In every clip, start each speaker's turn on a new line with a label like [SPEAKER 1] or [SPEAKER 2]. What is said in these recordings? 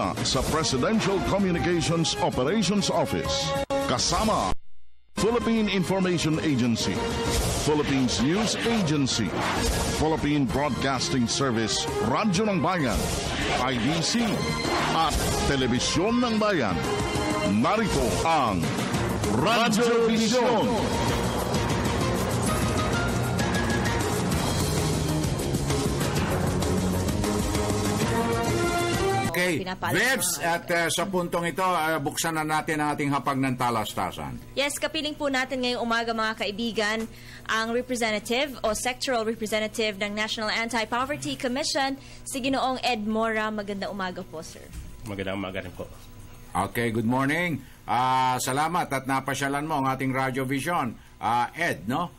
[SPEAKER 1] mula sa Presidential Communications Operations Office. Kasama Philippine Information Agency, Philippines News Agency, Philippine Broadcasting Service, Radyo ng Bayan, IDC, at Telebisyon ng Bayan. Narito ang Radyo Vision.
[SPEAKER 2] Okay, Vebs, at sa puntong ito, buksan na natin ang ating hapag ng talastasan.
[SPEAKER 3] Yes, kapiling po natin ngayong umaga mga kaibigan ang representative o sectoral representative ng National Anti-Poverty Commission, si Ginoong Ed Mora. Magandang umaga po, sir.
[SPEAKER 4] Magandang umaga rin po.
[SPEAKER 2] Okay, good morning. Salamat at napasyalan mo ang ating Radio Vision. Ed, no?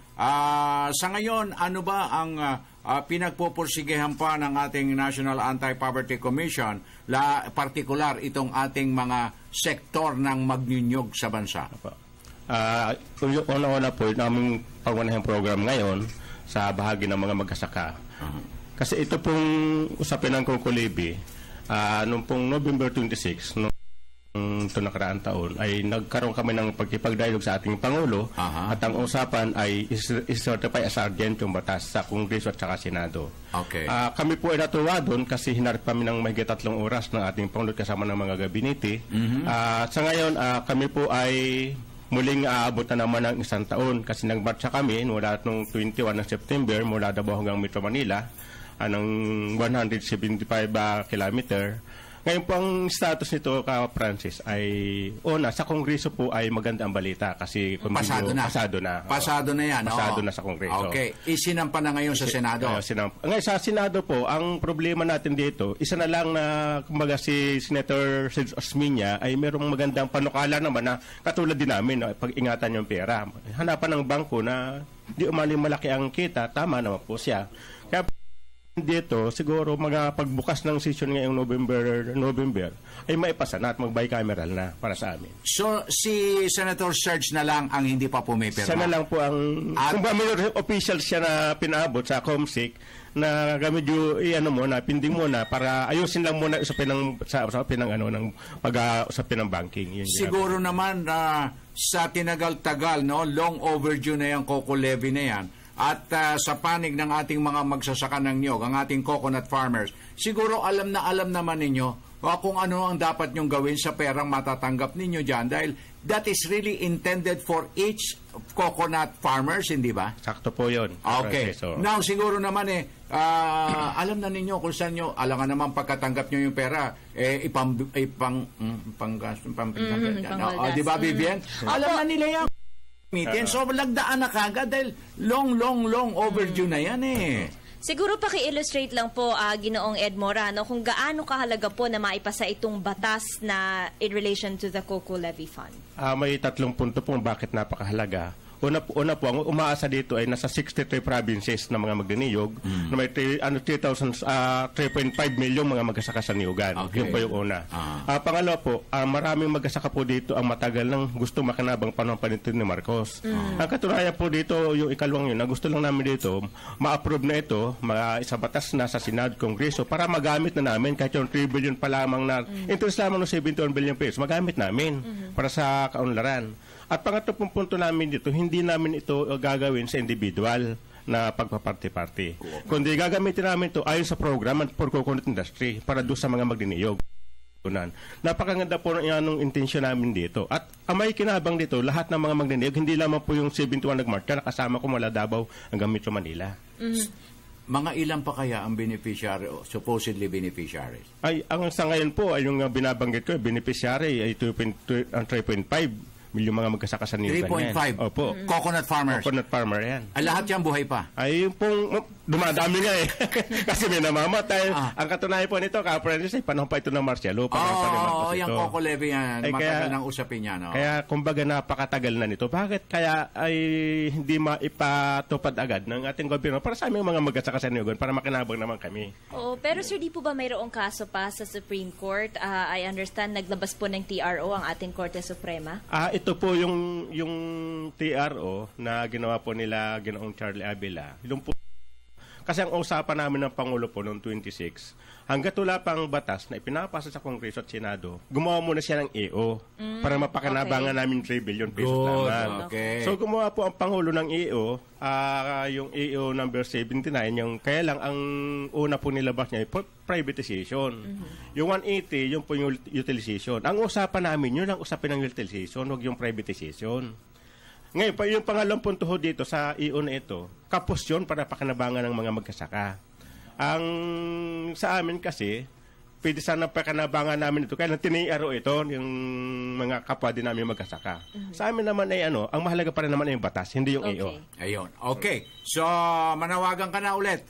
[SPEAKER 2] Sa ngayon, ano ba ang pinagpupursigihan pa ng ating National Anti-Poverty Commission, partikular itong ating mga sektor ng magnyunyog sa bansa?
[SPEAKER 4] Una-una po, yung aming pangunahing program ngayon sa bahagi ng mga magkasaka. Kasi ito pong usapin ng Kukulibi, noong pong November 26, ito nakaraang taon, ay nagkaroon kami ng pagkipag-dialog sa ating Pangulo at ang usapan ay is-certify as urgent yung batas sa Kongreso at saka Senado.
[SPEAKER 2] Okay.
[SPEAKER 4] Kami po ay natuwa doon kasi hinarap kami ng mahigit 3 oras ng ating Pangulo kasama ng mga gabinete. Sa ngayon, kami po ay muling aabot na naman ng 1 taon kasi nagmarcha kami mula noong 21 ng September mula Davao hanggang Metro Manila ng 175 kilometer. Ngayon po ang status nito, Francis, ay sa Kongreso po ay maganda ang balita kasi
[SPEAKER 2] pasado na. Pasado na yan.
[SPEAKER 4] Pasado na sa Kongreso.
[SPEAKER 2] Okay. Isinampa na ngayon sa Senado.
[SPEAKER 4] Ngayon sa Senado po, ang problema natin dito, isa na lang na kumbaga si Senator Osmeña ay merong magandang panukala naman na katulad din namin na pag-ingatan yung pera. Hanapan ng bangko na di umali malaki ang kita, tama naman po siya. Kaya dito, siguro mga pagbukas ng session ngayong November ay maipasa na at mag-bicameral na para sa amin.
[SPEAKER 2] So, si Senator Serge na lang ang hindi pa pumipirma?
[SPEAKER 4] Siya na lang po ang kung ba may official siya na pinabot sa COMSEC na medyo pinding muna para ayusin lang muna usapin ng pag-usapin ng banking. Yun
[SPEAKER 2] siguro naman sa tinagal-tagal, long overdue na yung Coco Levy na yan. At sa panig ng ating mga magsasaka ng niyog, ang ating coconut farmers, siguro alam naman ninyo kung ano ang dapat nyong gawin sa perang matatanggap ninyo dyan dahil that is really intended for each coconut farmers, hindi ba?
[SPEAKER 4] Sakto po yun.
[SPEAKER 2] Okay. Now, siguro naman alam na ninyo kung saan nyo, alam naman pagkatanggap nyo yung pera, di ba, Vivian? Alam na nila yan. So, lagdaan na kagad dahil long overdue na yan
[SPEAKER 3] Siguro paki-illustrate lang po, Ginoong Ed Mora, kung gaano kahalaga po na maipasa itong batas na in relation to the Coco Levy Fund.
[SPEAKER 4] May 3 punto po bakit napakahalaga. Una po, ang umaasa dito ay nasa 63 provinces na mga magniniyog na may 3.5 million mga magsasaka sa niyugan.
[SPEAKER 2] Okay.
[SPEAKER 4] Yun po yung una. Pangalawa po, maraming magsasaka po dito ang matagal ng gusto makinabang panahon panito ni Marcos. Ang katunayan po dito, yung ikalawang yun, na gusto lang namin dito, ma-approve na ito, isa batas na sa Senado, Kongreso, para magamit na namin kahit yung 3 billion pa lamang na, interest lamang ng 71 billion pesos, magamit namin para sa kaunlaran. At pangatlo pong punto namin dito, hindi namin ito gagawin sa individual na pagpaparte-parte. Kundi gagamitin namin ito ayon sa program for coconut industry para doon sa mga magniniyog. Napakaganda po ng intensyon namin dito. At ang may kinabang dito, lahat ng mga magniniyog, hindi lamang po yung 71 nagmarcha, nakasama ko mula Davao hanggang Metro Manila.
[SPEAKER 2] Mga ilan pa kaya ang beneficiary o supposedly beneficiaries?
[SPEAKER 4] Ang sa ngayon po, ay yung binabanggit ko, beneficiary ay 3.5 milyong mga magkasaka sa niyugan
[SPEAKER 2] 3.5?
[SPEAKER 4] Opo.
[SPEAKER 2] Coconut farmers?
[SPEAKER 4] Coconut farmer yan.
[SPEAKER 2] Lahat yan buhay pa?
[SPEAKER 4] Ay, yung pong dumadami nga kasi may namamatay. Ang katunayan po nito, ka-apprentice, panahon pa ito ng Marcialo.
[SPEAKER 2] Yung Coco Levy yan. Matagal ng usapin niya,
[SPEAKER 4] Kaya, kumbaga, napakatagal na nito. Bakit kaya ay hindi maipatupad agad ng ating gobyerno para sa aming mga magkasaka sa niyugan para makinabang naman kami?
[SPEAKER 3] Pero sir, di po ba mayroong kaso pa sa Supreme Court? I understand, naglabas po ng TRO ang ating Korte Suprema.
[SPEAKER 4] Ito po yung TRO na ginawa po nila Ginoong Charlie Avila. Yung po Kasi ang usapan namin ng Pangulo po noong 26, hanggat wala pang batas na ipinapasa sa Kongreso at Senado, gumawa muna siya ng EO para mapakinabangan namin 3 billion pesos
[SPEAKER 2] Good,
[SPEAKER 4] naman.
[SPEAKER 2] okay.
[SPEAKER 4] So gumawa po ang Pangulo ng EO, yung EO number 79, yung kaya lang ang una po nilabas niya ay privatization. Yung 180, yung po yung utilization. Ang usapan namin, yun ang usapin ng utilization, huwag yung privatization. Ngayon, yung pangalawang punto ho dito sa EO na ito, kapos yun para pakinabangan ng mga magkasaka. Ang sa amin kasi, pwede sana pakinabangan namin ito, kaya tiniaro ito, yung mga kapwa din namin magkasaka. Sa amin naman ay ang mahalaga pa rin naman ay yung batas, hindi yung EO.
[SPEAKER 2] Ayun. Okay. So, manawagan ka na ulit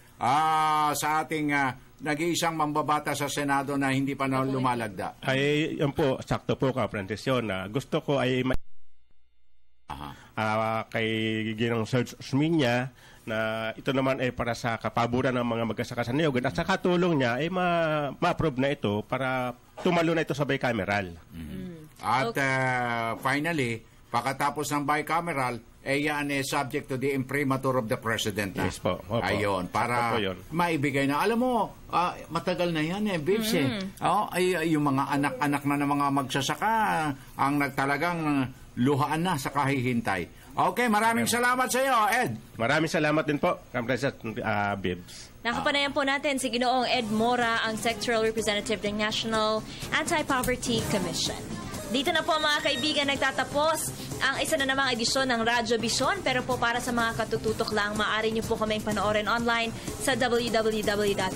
[SPEAKER 2] sa ating nag-iisang mambabata sa Senado na hindi pa na lumalagda.
[SPEAKER 4] Ay, yan po, sakto po ka, Apprentice, yun. Gusto ko ay kay Ginong Serge Osmeña na ito naman ay para sa kapaboran ng mga magkasaka sa Niyogan at sa katulong niya ay ma-approve na ito para tumalo na ito sa bicameral.
[SPEAKER 2] At finally, pagkatapos ng bicameral, yan subject to the imprimatur of the President.
[SPEAKER 4] Yes po. Opo.
[SPEAKER 2] Ayun, para
[SPEAKER 4] Opo, yun.
[SPEAKER 2] maibigay na. Alam mo, matagal na yan Bibs yung mga anak-anak na ng mga magsasaka ang nagtalagang luhaan na sa kahihintay. Okay, maraming salamat sa iyo, Ed.
[SPEAKER 4] Maraming salamat din po, Kampresat Bibs.
[SPEAKER 3] Nakapanayan po natin si Ginoong Ed Mora, ang Sectoral Representative ng National Anti-Poverty Commission. Dito na po mga kaibigan nagtatapos ang isa na namang edisyon ng Radyo Vision. Pero po para sa mga katututok lang, maaari niyo po kaming panoorin online sa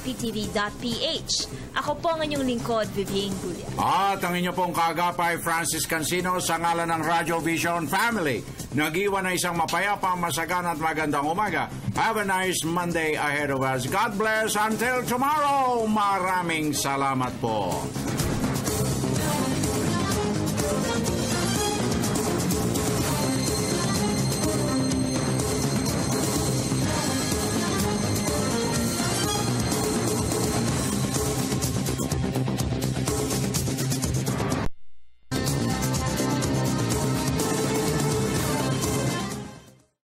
[SPEAKER 3] www.ptv.ph. Ako po ang inyong lingkod, Vivian Gulia.
[SPEAKER 2] At ang inyo pong kaagapay, Francis Cancino, sa ngalan ng Radyo Vision Family. Nag-iwan na isang mapayapa, masagana at magandang umaga. Have a nice Monday ahead of us. God bless until tomorrow. Maraming salamat po.